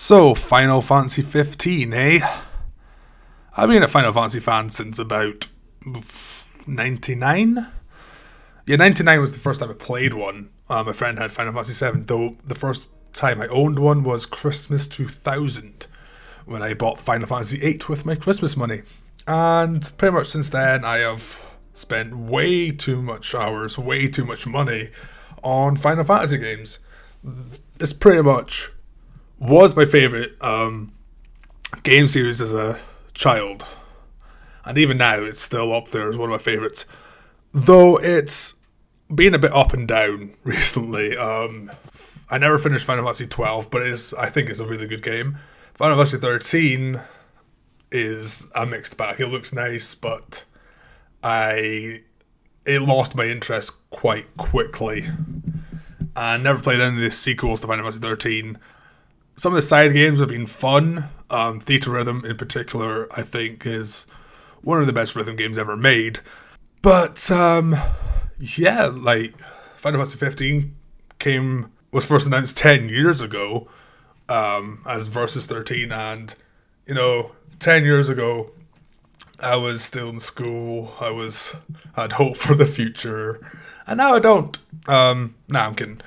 So, Final Fantasy 15, eh? I've been a Final Fantasy fan since about 99? Yeah, 99 was the first time I played one. My friend had Final Fantasy 7, though the first time I owned one was Christmas 2000, when I bought Final Fantasy 8 with my Christmas money. And pretty much since then, I have spent way too much hours, way too much money on Final Fantasy games. This pretty much was my favourite game series as a child. And even now, it's still up there as one of my favourites. Though it's been a bit up and down recently. I never finished Final Fantasy 12, but I think it's a really good game. Final Fantasy 13 is a mixed bag. It looks nice, but it lost my interest quite quickly. I never played any of the sequels to Final Fantasy 13. Some of the side games have been fun. Theta Rhythm in particular, I think, is one of the best rhythm games ever made. But yeah, like Final Fantasy 15 was first announced 10 years ago as Versus 13, and 10 years ago I was still in school. I had hope for the future, and now I don't. Nah, I'm kidding.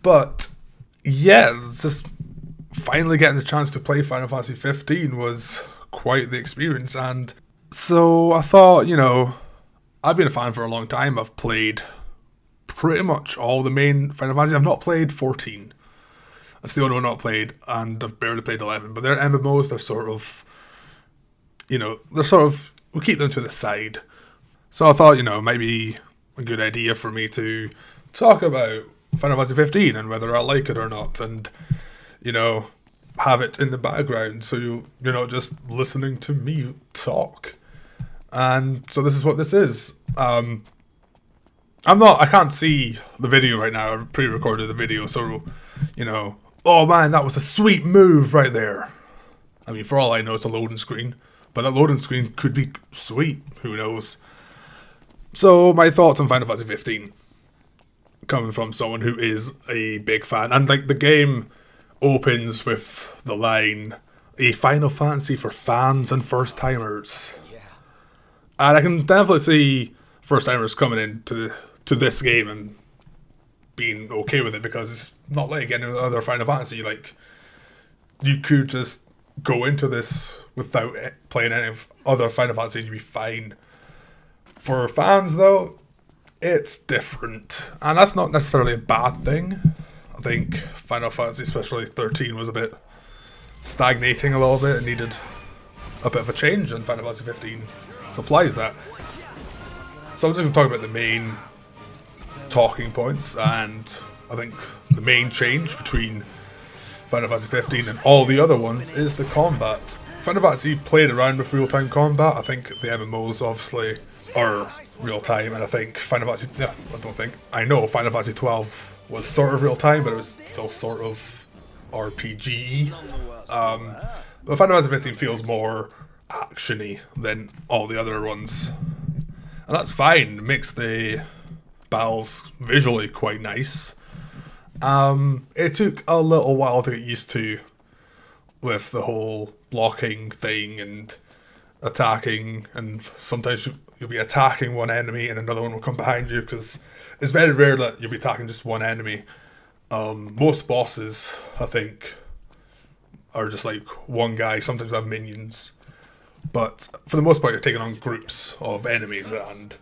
But yeah, it's just finally getting the chance to play Final Fantasy 15 was quite the experience. And so I thought, I've been a fan for a long time. I've played pretty much all the main Final Fantasy. I've not played 14. That's the only one I've not played, and I've barely played 11. But they're MMOs. They're sort of, we keep them to the side. So I thought, it might be a good idea for me to talk about Final Fantasy 15 and whether I like it or not, and have it in the background so you're not just listening to me talk. And so this is what this is. I can't see the video right now. I pre-recorded the video, so oh man, that was a sweet move right there. I mean, for all I know, it's a loading screen, but that loading screen could be sweet. Who knows? So my thoughts on Final Fantasy 15, coming from someone who is a big fan, and like the game opens with the line, "A Final Fantasy for fans and first timers." Yeah. And I can definitely see first timers coming into this game and being okay with it, because it's not like any other Final Fantasy. Like, you could just go into this without playing any of other Final Fantasy and you'd be fine. For fans though, it's different, and that's not necessarily a bad thing. I think Final Fantasy, especially 13, was a bit stagnating a little bit and needed a bit of a change, and Final Fantasy 15 supplies that. So I'm just going to talk about the main talking points, and I think the main change between Final Fantasy 15 and all the other ones is the combat. Final Fantasy played around with real-time combat. I think the MMOs obviously are real-time, and I think I know Final Fantasy 12 was sort of real-time, but it was still sort of RPG. But Final Fantasy 15 feels more action-y than all the other ones. And that's fine. It makes the battles visually quite nice. It took a little while to get used to with the whole blocking thing and attacking, and sometimes you'll be attacking one enemy and another one will come behind you, because it's very rare that you'll be attacking just one enemy. Most bosses, I think, are just like one guy. Sometimes have minions, but for the most part you're taking on groups of enemies, and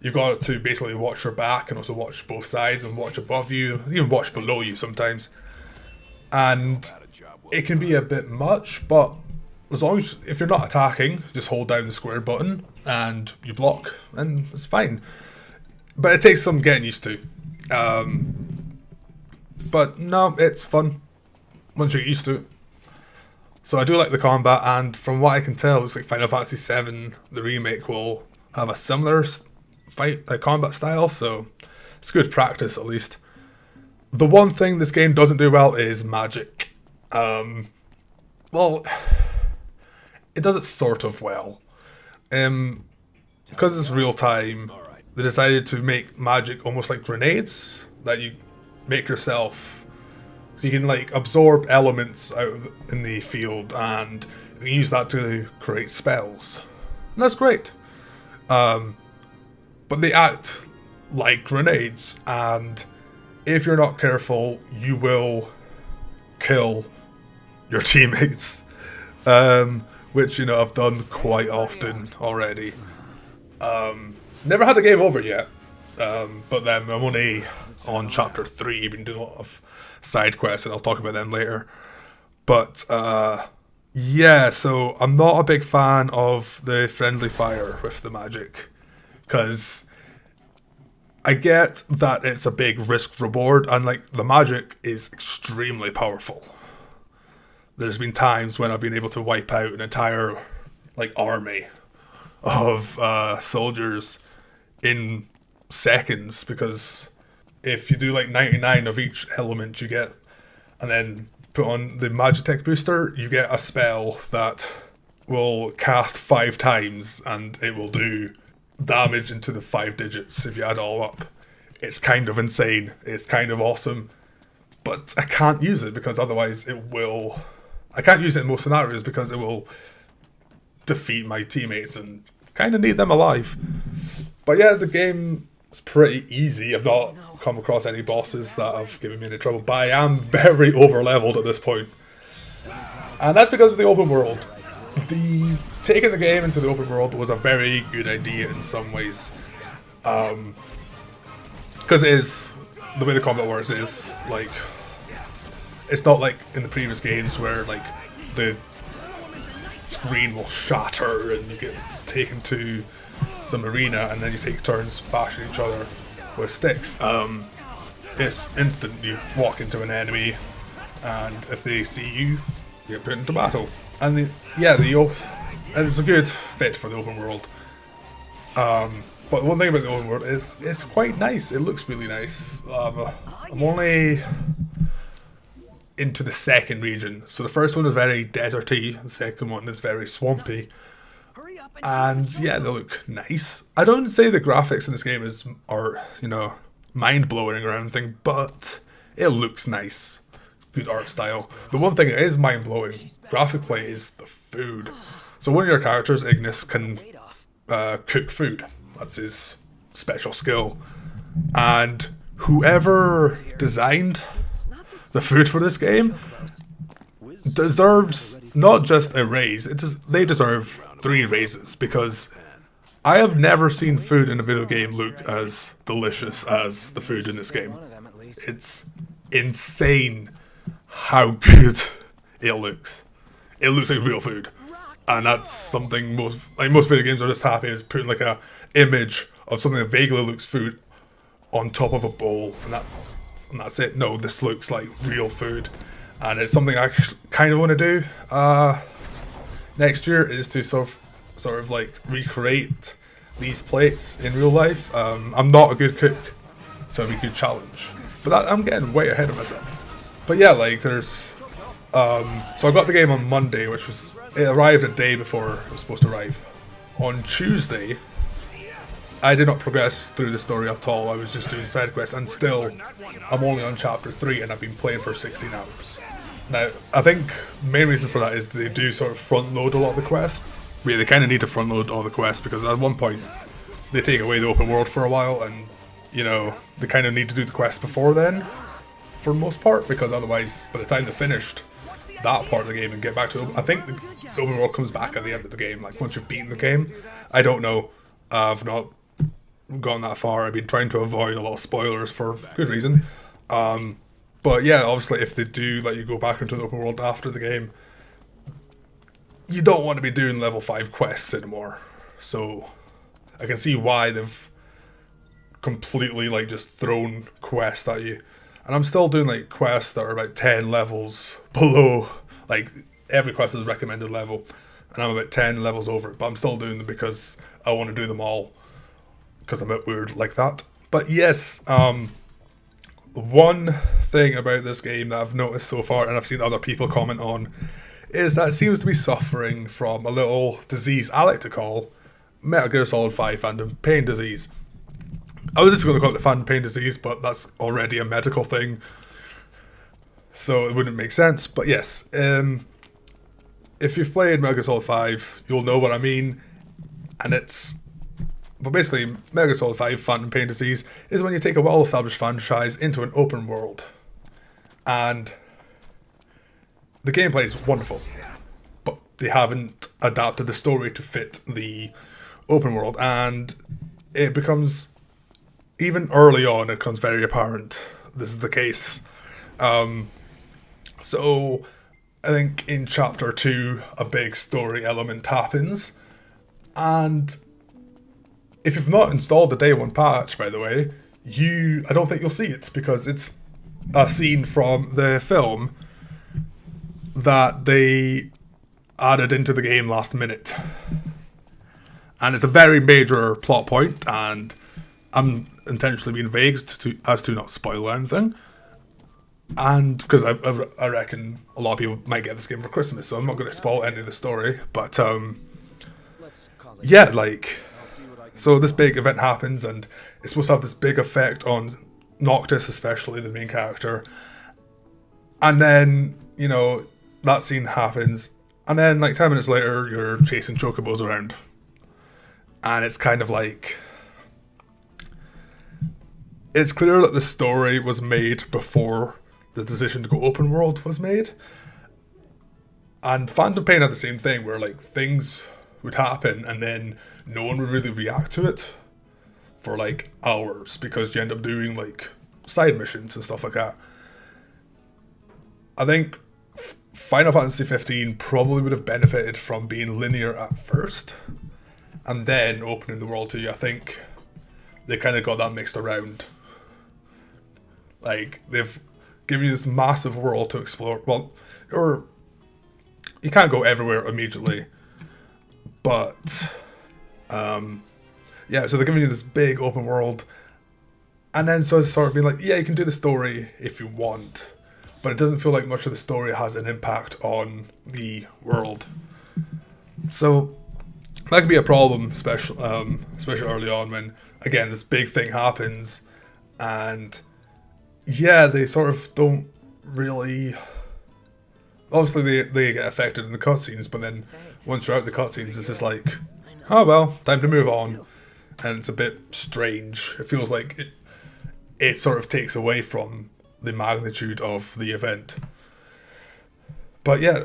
you've got to basically watch your back and also watch both sides and watch above you, even watch below you sometimes. And it can be a bit much, but as long as, if you're not attacking, just hold down the square button and you block, and it's fine. But it takes some getting used to. But no, it's fun once you get used to it. So I do like the combat, and from what I can tell, it looks like Final Fantasy 7, the remake, will have a similar combat style, so it's good practice at least. The one thing this game doesn't do well is magic. Well, it does it sort of well. Because it's real time, they decided to make magic almost like grenades that you make yourself. You can like absorb elements out in the field and you can use that to create spells. And that's great. But they act like grenades, and if you're not careful, you will kill your teammates. Which, you know, I've done quite often already. Never had the game over yet. But then I'm only on chapter 3, been doing a lot of side quests, and I'll talk about them later. But, yeah, so I'm not a big fan of the friendly fire with the magic. Because I get that it's a big risk reward, and like the magic is extremely powerful. There's been times when I've been able to wipe out an entire like army of soldiers in seconds, because if you do like 99 of each element you get, and then put on the Magitech booster, you get a spell that will cast 5 times and it will do damage into the 5 digits if you add it all up. It's kind of insane. It's kind of awesome. But I can't use it because otherwise it will... I can't use it in most scenarios because it will defeat my teammates and kind of need them alive. But yeah, the game is pretty easy. I've not come across any bosses that have given me any trouble, but I am very over-leveled at this point. And that's because of the open world. Taking the game into the open world was a very good idea in some ways. Because it is, the way the combat works is, like, it's not like in the previous games where, like, the screen will shatter and you get taken to some arena and then you take turns bashing each other with sticks. It's instant. You walk into an enemy and if they see you, you get put into battle. And it's a good fit for the open world. But the one thing about the open world is it's quite nice. It looks really nice. I'm only into the second region. So the first one is very deserty. The second one is very swampy. And yeah, they look nice. I don't say the graphics in this game are mind-blowing or anything, but it looks nice. Good art style. The one thing that is mind-blowing graphically is the food. So one of your characters, Ignis, can cook food. That's his special skill. And whoever designed the food for this game deserves not just a raise, they deserve 3 raises, because I have never seen food in a video game look as delicious as the food in this game. It's insane how good it looks. It looks like real food. And that's something most video games are just happy with putting like a image of something that vaguely looks food on top of a bowl, and that's it. No, this looks like real food, and it's something I kind of want to do next year, is to sort of like recreate these plates in real life. I'm not a good cook, so it'd be a good challenge, but I'm getting way ahead of myself. But yeah, like there's so I got the game on Monday, it arrived a day before it was supposed to arrive. On Tuesday, I did not progress through the story at all. I was just doing side quests, and still, I'm only on chapter 3 and I've been playing for 16 hours. Now, I think the main reason for that is they do sort of front load a lot of the quests. Yeah, they kind of need to front load all the quests, because at one point, they take away the open world for a while, and, they kind of need to do the quest before then, for the most part, because otherwise, by the time they're finished that part of the game and get back to it, I think the open world comes back at the end of the game, like once you've beaten the game. I don't know. I've not gone that far. I've been trying to avoid a lot of spoilers for good reason. But yeah, obviously if they do let you go back into the open world after the game, you don't want to be doing level 5 quests anymore. So I can see why they've completely like just thrown quests at you. And I'm still doing like quests that are about 10 levels below, like every quest is a recommended level, and I'm about 10 levels over it, but I'm still doing them because I want to do them all, because I'm a bit weird like that. But yes, one thing about this game that I've noticed so far, and I've seen other people comment on, is that it seems to be suffering from a little disease I like to call Metal Gear Solid 5 Phantom Pain disease. I was just going to call it the Phantom Pain disease, but that's already a medical thing. so it wouldn't make sense. But yes, if you've played Metal Gear Solid 5, you'll know what I mean. And but basically, Metal Gear Solid 5 Phantom Pain Disease is when you take a well-established franchise into an open world. And the gameplay is wonderful, but they haven't adapted the story to fit the open world. And it becomes, even early on, it becomes very apparent this is the case. So I think in Chapter 2, a big story element happens. And if you've not installed the Day 1 patch, by the way, I don't think you'll see it, because it's a scene from the film that they added into the game last minute. And it's a very major plot point, and I'm intentionally being vague as to not spoil anything. And because I reckon a lot of people might get this game for Christmas, so I'm not going to spoil any of the story. But yeah, like, so this big event happens, and it's supposed to have this big effect on Noctis, especially the main character. And then, you know, that scene happens, and then like 10 minutes later, you're chasing chocobos around. And it's kind of like, it's clear that the story was made before the decision to go open world was made. And Phantom Pain had the same thing, where like things would happen and then no one would really react to it for like hours, because you end up doing like side missions and stuff like that. I think Final Fantasy 15 probably would have benefited from being linear at first and then opening the world to you. I think they kind of got that mixed around. Like, they've given you this massive world to explore. Well, or you can't go everywhere immediately, but yeah, so they're giving you this big open world, and then so it's sort of being like, yeah, you can do the story if you want, but it doesn't feel like much of the story has an impact on the world. So that could be a problem, especially early on, when again this big thing happens, and yeah, they sort of don't really. Obviously, they get affected in the cutscenes, but then once you're out of the cutscenes, it's just like, oh well, time to move on, and it's a bit strange. It feels like it sort of takes away from the magnitude of the event. But yeah,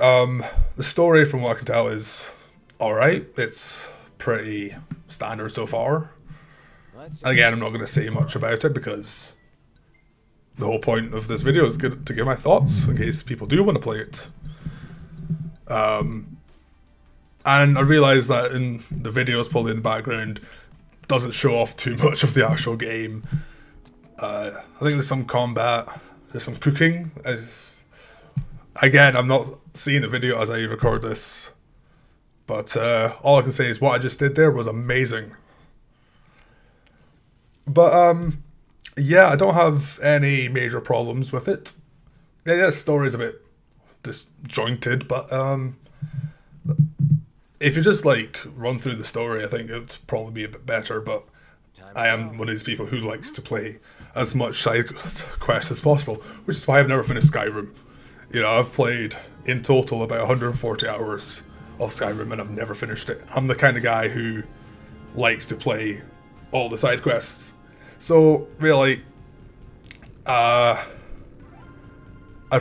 the story, from what I can tell, is alright. It's pretty standard so far. And again, I'm not going to say much about it, because the whole point of this video is to give my thoughts in case people do want to play it. And I realise that in the videos probably in the background doesn't show off too much of the actual game. I think there's some combat, there's some cooking. Again, I'm not seeing the video as I record this, but all I can say is what I just did there was amazing. But yeah, I don't have any major problems with it. Yeah, the story's a bit disjointed, but if you just like run through the story, I think it'd probably be a bit better. But I am one of these people who likes to play as much side quests as possible, which is why I've never finished Skyrim. You know, I've played in total about 140 hours of Skyrim, and I've never finished it. I'm the kind of guy who likes to play all the side quests. So really, I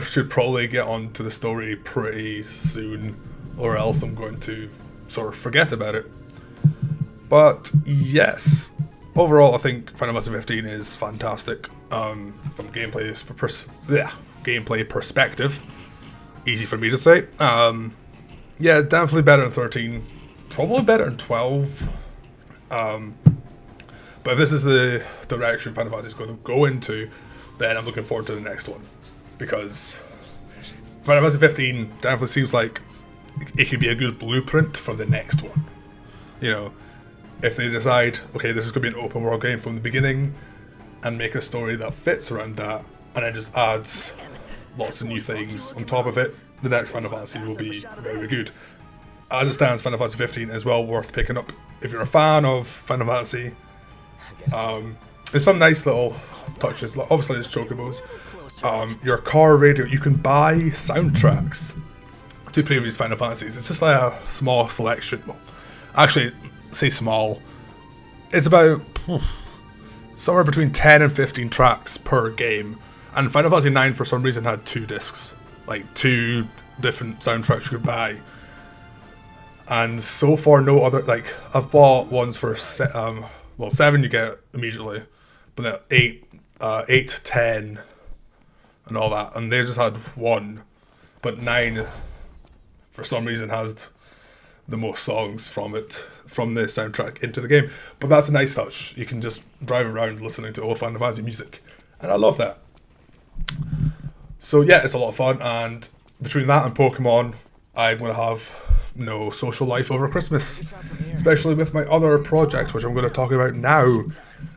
should probably get on to the story pretty soon, or else I'm going to sort of forget about it. But yes, overall I think Final Fantasy 15 is fantastic from gameplay perspective. Easy for me to say. Yeah, definitely better than 13, probably better than 12. But if this is the direction Final Fantasy is going to go into, then I'm looking forward to the next one, because Final Fantasy 15 definitely seems like it could be a good blueprint for the next one. You know, if they decide, okay, this is going to be an open world game from the beginning, and make a story that fits around that, and it just adds lots of new things on top of it, the next Final Fantasy will be very good. As it stands, Final Fantasy 15 is well worth picking up if you're a fan of Final Fantasy. There's some nice little touches, like obviously there's chocobos, your car radio. You can buy soundtracks to previous Final Fantasies. It's just like a small selection. Well, actually, say small. It's about somewhere between 10 and 15 tracks per game. And Final Fantasy 9 for some reason had 2 discs, like 2 different soundtracks you could buy. And so far, no other, like, I've bought ones for, 7 you get immediately, but then 8, 10, and all that, and they just had 1, but 9, for some reason, has the most songs from the soundtrack into the game. But that's a nice touch. You can just drive around listening to old Final Fantasy music, and I love that. So yeah, it's a lot of fun, and between that and Pokemon, I'm going to have no social life over Christmas, especially with my other project, which I'm going to talk about now.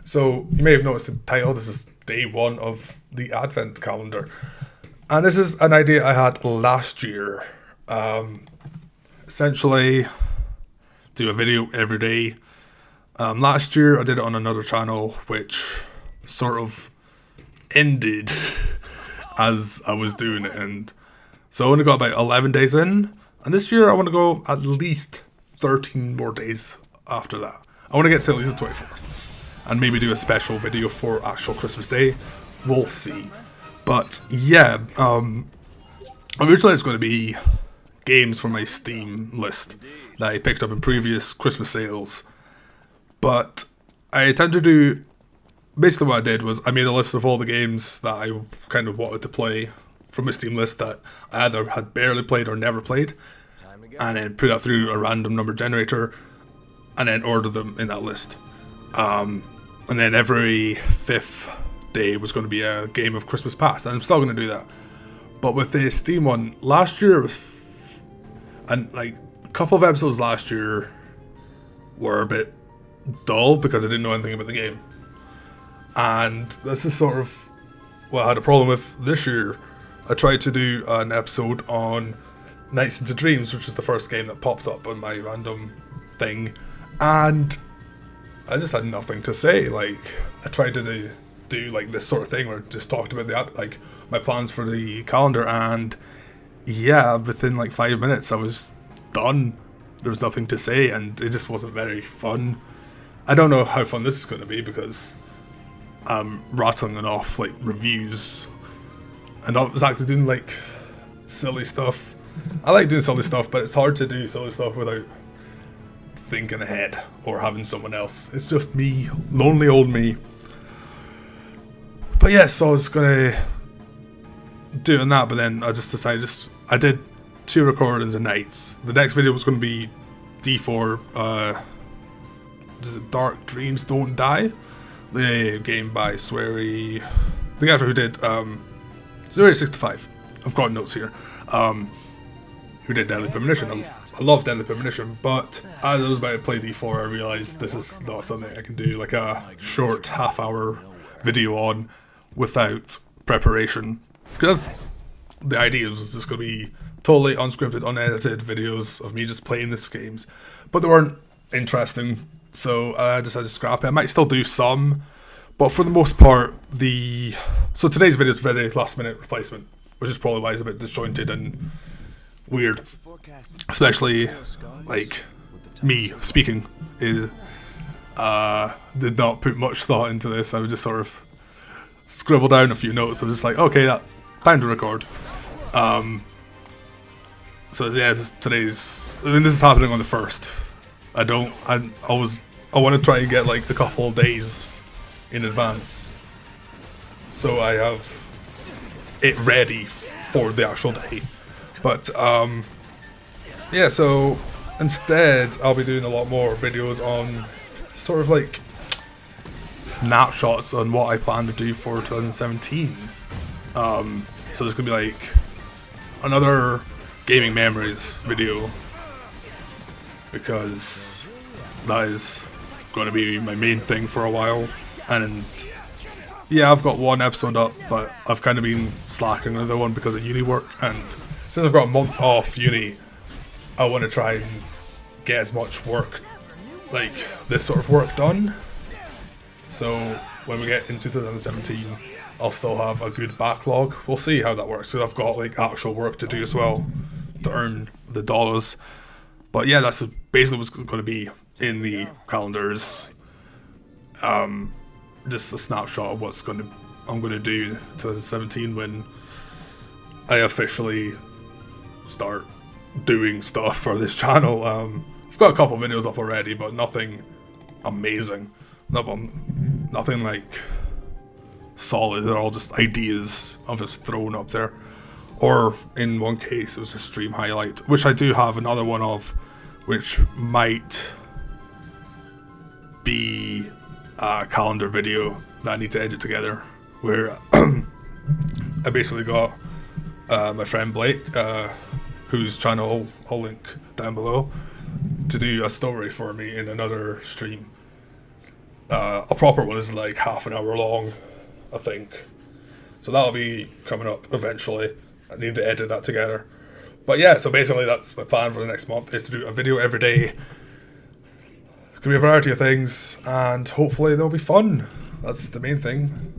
So you may have noticed the title. This is day 1 of the Advent calendar, and this is an idea I had last year. Essentially, do a video every day. Last year I did it on another channel, which sort of ended as I was doing it, and so I only got about 11 days in. And this year I want to go at least 13 more days after that. I want to get to at least the 24th. And maybe do a special video for actual Christmas Day. We'll see. But yeah, originally it's going to be games from my Steam list that I picked up in previous Christmas sales. But I tend to do... Basically what I did was I made a list of all the games that I kind of wanted to play from a Steam list that I either had barely played or never played, and then put that through a random number generator, and then order them in that list. And then every 5th day was going to be a game of Christmas Past, and I'm still going to do that. But with the Steam one, last year was... and like, a couple of episodes last year were a bit dull because I didn't know anything about the game. And this is sort of what I had a problem with this year. I tried to do an episode on Nights into Dreams, which is the first game that popped up on my random thing, and I just had nothing to say. Like, I tried to do like this sort of thing where I just talked about like my plans for the calendar, and yeah, within like 5 minutes I was done. There was nothing to say, and it just wasn't very fun. I don't know how fun this is going to be because I'm rattling it off like reviews, and I was actually doing like silly stuff. I like doing silly stuff, but it's hard to do silly stuff without thinking ahead or having someone else. It's just me, lonely old me. But yeah, so I was gonna doing that, but then I just decided I did 2 recordings a night. The next video was gonna be D4. Does it Dark Dreams Don't Die? The game by Swery, the guy who did 065. I've got notes here. Who did Deadly Premonition. I love Deadly Premonition, but as I was about to play D4, I realised this is not something I can do like a short half-hour video on without preparation. Because the idea was just going to be totally unscripted, unedited videos of me just playing these games, but they weren't interesting, so I decided to scrap it. I might still do some, but for the most part, so today's video is a very last-minute replacement, which is probably why it's a bit disjointed and weird, especially like me speaking is did not put much thought into this. I would just sort of scribble down a few notes. I was just like, okay, that time to record. So yeah, this is happening on the 1st. I want to try and get like a couple of days in advance, so I have it ready for the actual day. But yeah, so instead I'll be doing a lot more videos on sort of like snapshots on what I plan to do for 2017. So there's gonna be like another gaming memories video, because that is going to be my main thing for a while. And yeah, I've got 1 episode up, but I've kind of been slacking another one because of uni work, and since I've got a month off uni, I want to try and get as much work, like this sort of work, done. So when we get into 2017, I'll still have a good backlog. We'll see how that works, because I've got like actual work to do as well to earn the dollars. But yeah, that's basically what's going to be in the calendars. Just a snapshot of what's I'm going to do 2017 when I officially start doing stuff for this channel. I've got a couple of videos up already, but nothing amazing. Nothing like solid. They're all just ideas I've just thrown up there. Or in one case, it was a stream highlight, which I do have another one of, which might be a calendar video that I need to edit together, where I basically got my friend Blake, whose channel I'll link down below, to do a story for me in another stream. A proper one is like half an hour long, I think. So that'll be coming up eventually. I need to edit that together. But yeah, so basically that's my plan for the next month, is to do a video every day. It's gonna be a variety of things, and hopefully they'll be fun. That's the main thing.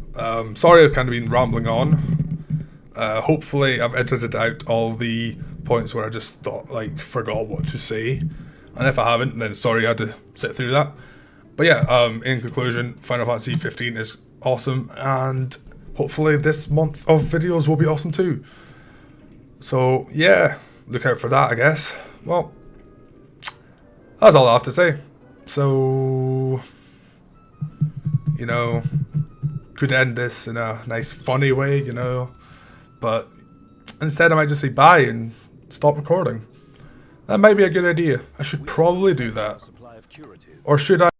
Sorry I've kind of been rambling on. Hopefully I've edited out all the points where I just forgot what to say. And if I haven't, then sorry I had to sit through that. But yeah, in conclusion, Final Fantasy 15 is awesome, and hopefully this month of videos will be awesome too. So yeah, look out for that, I guess. Well, that's all I have to say. So, you know, could end this in a nice funny way, you know, but instead I might just say bye and stop recording. That might be a good idea. I should probably do that. Or should I?